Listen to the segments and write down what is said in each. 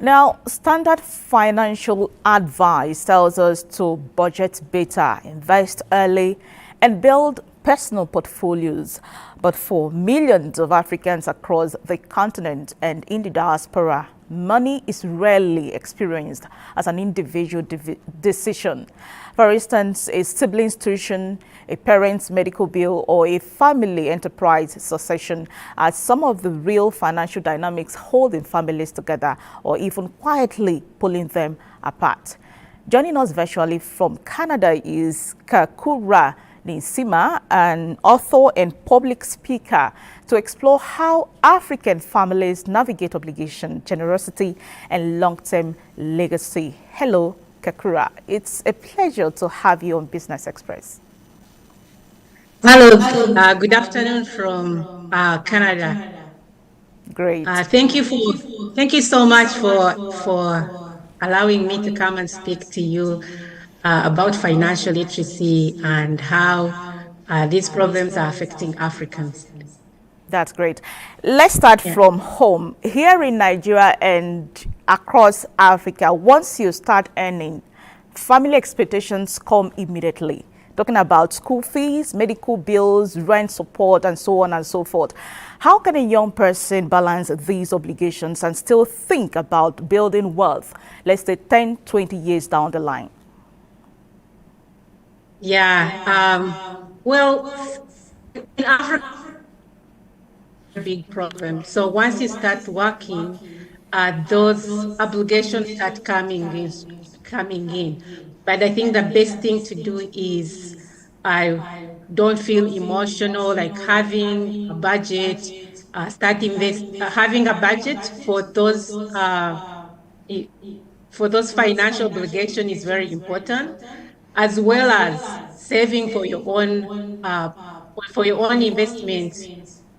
Now, standard financial advice tells us to budget better, invest early, and build personal portfolios. But for millions of Africans across the continent and in the diaspora, money is rarely experienced as an individual decision. For instance, a sibling's tuition, a parent's medical bill, or a family enterprise succession are some of the real financial dynamics holding families together or even quietly pulling them apart. Joining us virtually from Canada is Kakura Nsima, an author and public speaker, to explore how African families navigate obligation, generosity, and long-term legacy. Hello, Kakura. It's a pleasure to have you on Business Express. Hello, good afternoon from Canada. Great. Thank you so much for allowing me to come and speak to you about financial literacy and how these problems are affecting Africans. That's great. Let's start from home. Here in Nigeria and across Africa, once you start earning, family expectations come immediately. Talking about school fees, medical bills, rent support, and so on and so forth. How can a young person balance these obligations and still think about building wealth, let's say 10, 20 years down the line? Well, in Africa, a big problem. So once you start working, those obligations start coming in. But I think the best thing to do is I don't feel emotional, like having a budget, having a budget for those financial obligations is very important, as well as saving for your own investments.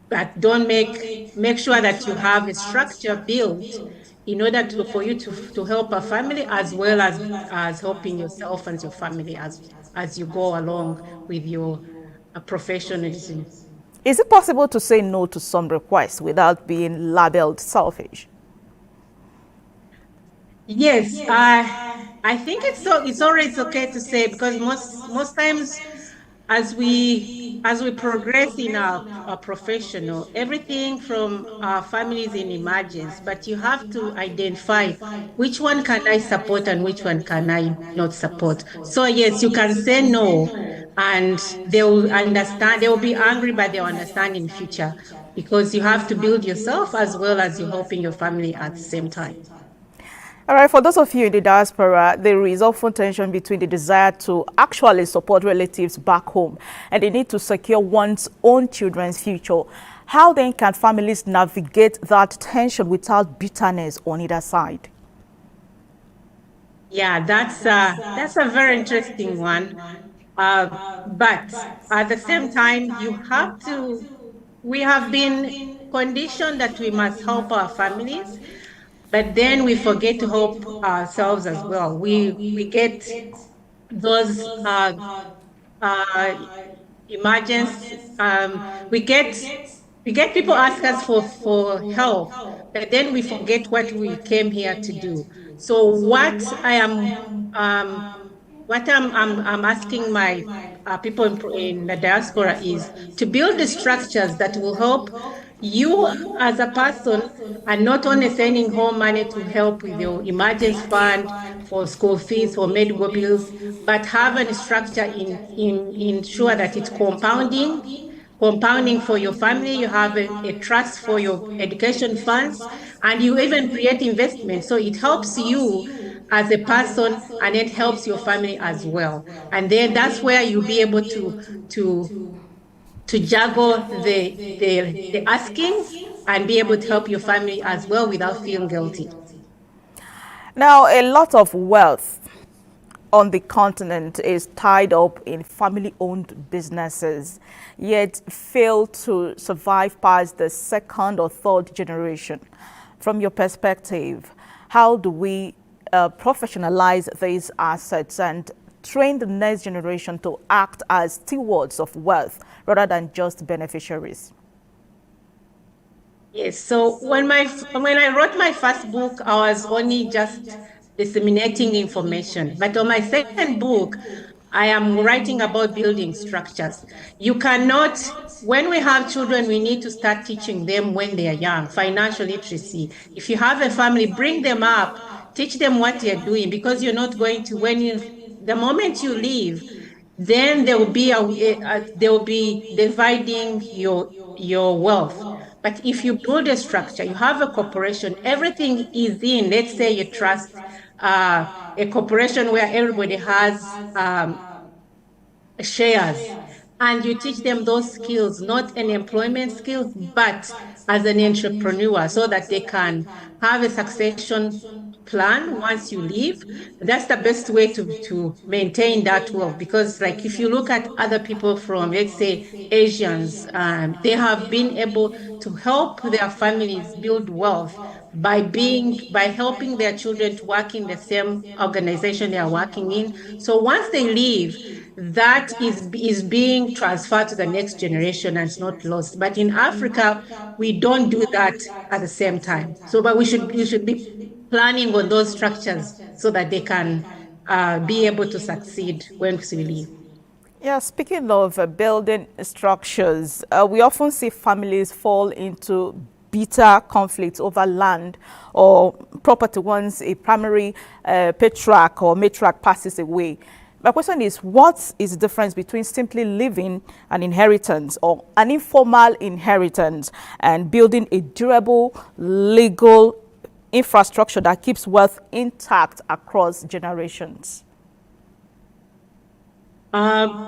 But don't make sure that you have a structure built in order for you to help a family as well as helping yourself and your family as you go along with your professionalism. Is it possible to say no to some requests without being labeled selfish? Yes, I think it's always okay to say, because most times as we progress in our professional, everything from our families in emergence, but you have to identify which one can I support and which one can I not support. So yes, you can say no, and they will understand. They will be angry, but they'll understand in future, because you have to build yourself as well as you're helping your family at the same time. All right, for those of you in the diaspora, there is often tension between the desire to actually support relatives back home and the need to secure one's own children's future. How then can families navigate that tension without bitterness on either side? Yeah, that's a very interesting one. But at the same time, we have been conditioned that we must help our families, but then we forget to help ourselves as well. We get those uh, emergencies. We get people ask us for help, but then we forget what we came here to do. So um, I'm asking my people in the diaspora is to build the structures that will help you as a person, and not only sending home money to help with your emergency fund for school fees, for medical bills, but have a structure in ensure that it's compounding for your family. You have a trust for your education funds, and you even create investment. So it helps you as a person, and it helps your family as well. And then that's where you'll be able to juggle the askings and be able to help your family as well without feeling guilty. Now, a lot of wealth on the continent is tied up in family-owned businesses, yet fail to survive past the second or third generation. From your perspective, how do we professionalize these assets and train the next generation to act as stewards of wealth rather than just beneficiaries? Yes. So when I wrote my first book, I was only just disseminating information. But on my second book, I am writing about building structures. You cannot, when we have children, we need to start teaching them when they are young, financial literacy. If you have a family, bring them up, teach them what you're doing, because you're not going to, the moment you leave, then there will be there will be dividing your wealth. But if you build a structure, you have a corporation, everything is in, let's say you trust a corporation where everybody has shares, and you teach them those skills, not an employment skill, but as an entrepreneur, so that they can have a succession plan once you leave. That's the best way to maintain that wealth. Because like if you look at other people from, let's say, Asians, they have been able to help their families build wealth by helping their children to work in the same organization they are working in. So once they leave, that is being transferred to the next generation and it's not lost. But in Africa, we don't do that at the same time. So, but we should be planning on those structures so that they can be able to succeed once we leave. Yeah, speaking of building structures, we often see families fall into bitter conflicts over land or property once a primary patriarch or matriarch passes away. My question is, what is the difference between simply leaving an inheritance or an informal inheritance and building a durable legal infrastructure that keeps wealth intact across generations?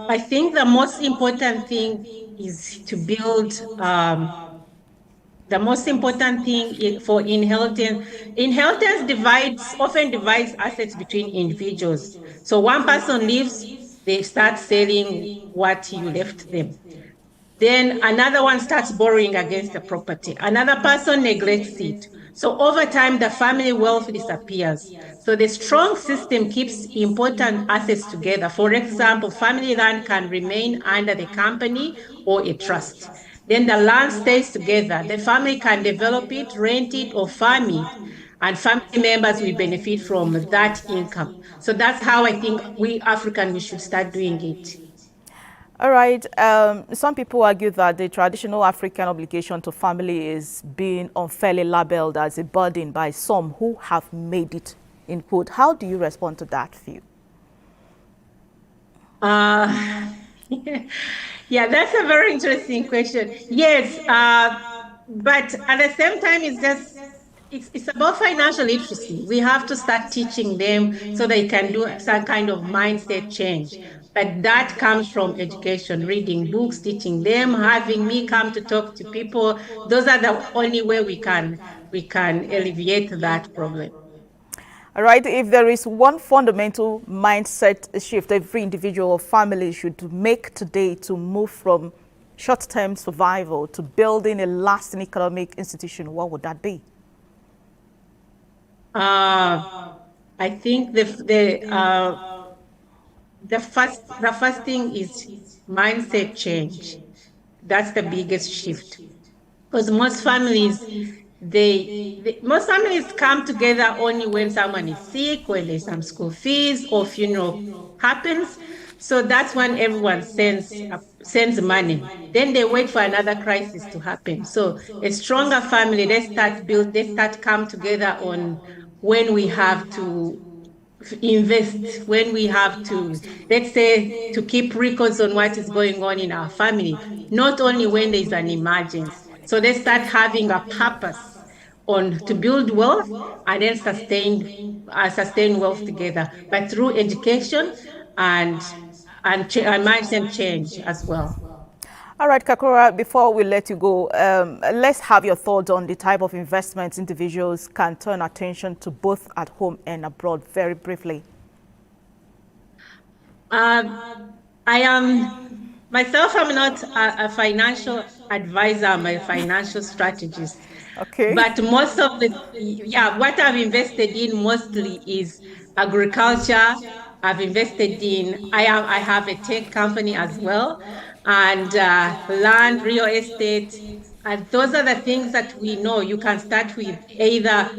I think the most important thing is to build the most important thing for inheritance often divides assets between individuals. So one person leaves, they start selling what you left them. Then another one starts borrowing against the property. Another person neglects it. So over time, the family wealth disappears. So the strong system keeps important assets together. For example, family land can remain under the company or a trust. Then the land stays together. The family can develop it, rent it, or farm it. And family members will benefit from that income. So that's how I think we African, we should start doing it. All right. Some people argue that the traditional African obligation to family is being unfairly labeled as a burden by some who have made it, in quote. How do you respond to that view? Uh, yeah, that's a very interesting question. Yes, but at the same time, it's about financial literacy. We have to start teaching them so they can do some kind of mindset change. But that comes from education, reading books, teaching them, having me come to talk to people. Those are the only way we can alleviate that problem. All right. If there is one fundamental mindset shift every individual or family should make today to move from short-term survival to building a lasting economic institution, what would that be? Uh, I think the first thing is mindset change. That's the biggest shift, because most families come together only when someone is sick, when there's some school fees or funeral happens. So that's when everyone sends money. Then they wait for another crisis to happen. So a stronger family, they start come together on when we have to invest, when we have to, let's say, to keep records on what is going on in our family, not only when there's an emergency. So they start having a purpose on to build wealth and then sustain wealth together, but through education and and mindset change as well. All right, Kakura, before we let you go, let's have your thoughts on the type of investments individuals can turn attention to both at home and abroad, very briefly. Um, I am myself, I'm not a financial advisor, I'm a financial strategist. Okay. But most of what I've invested in mostly is agriculture. I have a tech company as well, and land, real estate. Those are the things that we know. You can start with either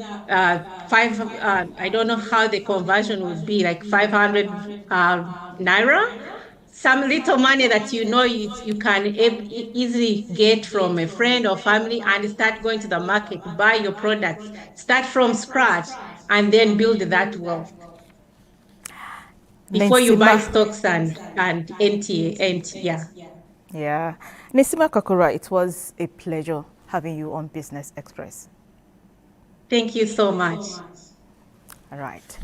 five, I don't know how the conversion would be, like 500 naira, some little money that you know you can easily get from a friend or family, and start going to the market, buy your products, start from scratch, and then build that wealth before you buy Nensima. stocks and yeah. Yeah. Nesima Kakura, it was a pleasure having you on Business Express. Thank you so much. All right.